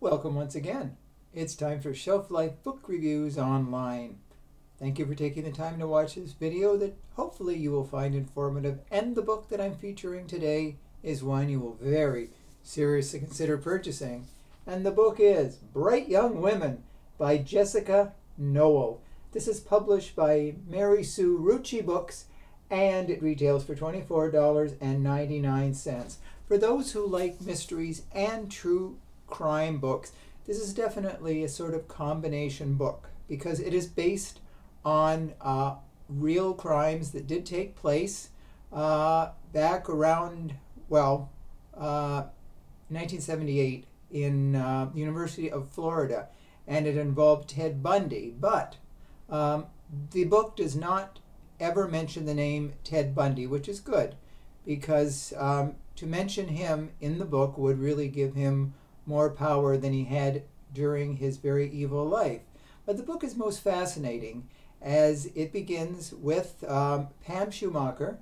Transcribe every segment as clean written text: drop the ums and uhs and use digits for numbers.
Welcome once again. It's time for Shelf Life Book Reviews Online. Thank you for taking the time to watch this video that hopefully you will find informative, and the book that I'm featuring today is one you will very seriously consider purchasing. And the book is Bright Young Women by Jessica Knoll. This is published by Mary Sue Rucci Books, and it retails for $24.99. For those who like mysteries and true crime books, this is definitely a sort of combination book because it is based on real crimes that did take place back around, 1978 in University of Florida, and it involved Ted Bundy. But the book does not ever mention the name Ted Bundy, which is good because to mention him in the book would really give him more power than he had during his very evil life. But the book is most fascinating as it begins with Pam Schumacher.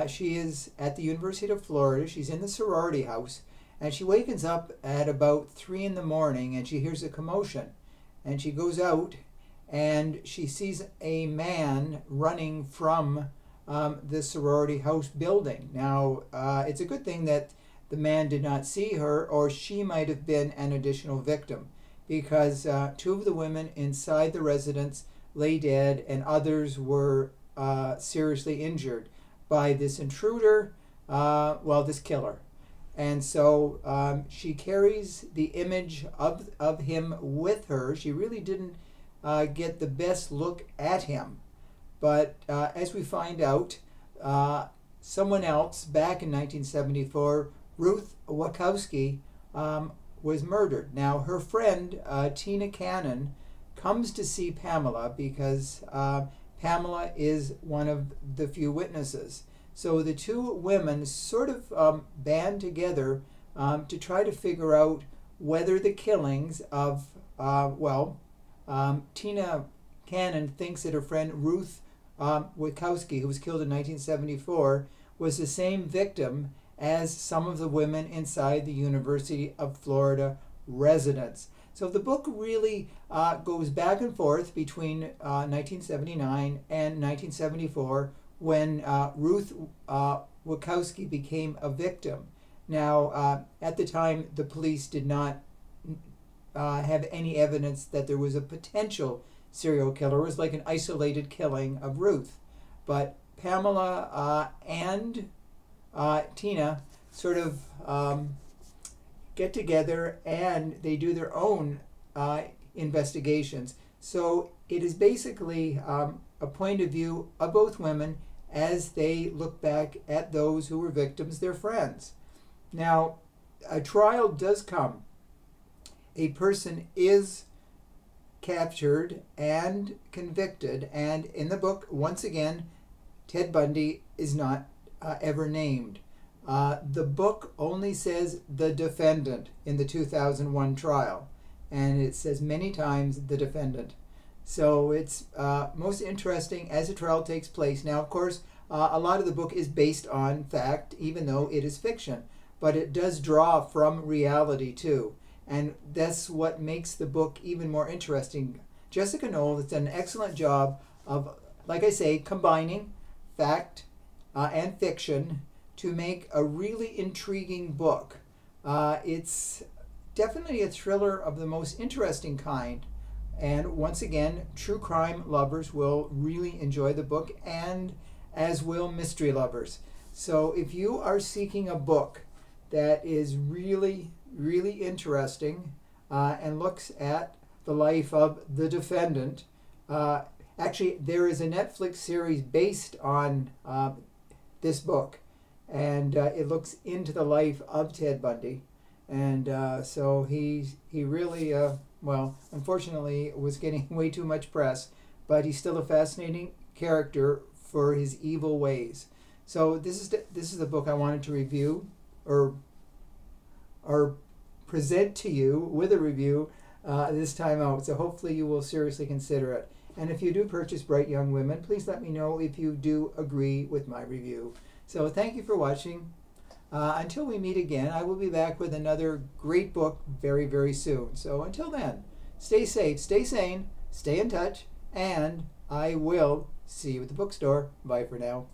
She is at the University of Florida. She's in the sorority house, and she wakens up at about 3 in the morning and she hears a commotion. And she goes out and she sees a man running from the sorority house building. Now, it's a good thing that the man did not see her, or she might have been an additional victim, because two of the women inside the residence lay dead and others were seriously injured by this intruder, this killer. And so she carries the image of him with her. She really didn't get the best look at him. But as we find out, someone else back in 1974, Ruth Wachowski, was murdered. Now, her friend, Tina Cannon, comes to see Pamela because Pamela is one of the few witnesses. So the two women sort of band together to try to figure out whether the killings of, Tina Cannon thinks that her friend Ruth Wachowski, who was killed in 1974, was the same victim as some of the women inside the University of Florida residence. So the book really goes back and forth between 1979 and 1974 when Ruth Wachowski became a victim. Now, at the time, the police did not have any evidence that there was a potential serial killer. It was like an isolated killing of Ruth. But Pamela and Tina sort of get together and they do their own investigations. So it is basically a point of view of both women as they look back at those who were victims, their friends. Now, a trial does come. A person is captured and convicted, and in the book, once again, Ted Bundy is not ever named. The book only says the defendant in the 2001 trial, and it says many times the defendant. So it's most interesting as the trial takes place. Now, of course, a lot of the book is based on fact, even though it is fiction, but it does draw from reality too. And that's what makes the book even more interesting. Jessica Knoll has done an excellent job of, like I say, combining fact and fiction to make a really intriguing book. It's definitely a thriller of the most interesting kind. And once again, true crime lovers will really enjoy the book, and as will mystery lovers. So if you are seeking a book that is really, really interesting and looks at the life of the defendant, actually there is a Netflix series based on this book, and it looks into the life of Ted Bundy. And so he really, unfortunately was getting way too much press, but he's still a fascinating character for his evil ways. So this is the book I wanted to review or present to you with a review this time out. So hopefully you will seriously consider it. And if you do purchase Bright Young Women, please let me know if you do agree with my review. So thank you for watching. Until we meet again, I will be back with another great book very, very soon. So until then, stay safe, stay sane, stay in touch, and I will see you at the bookstore. Bye for now.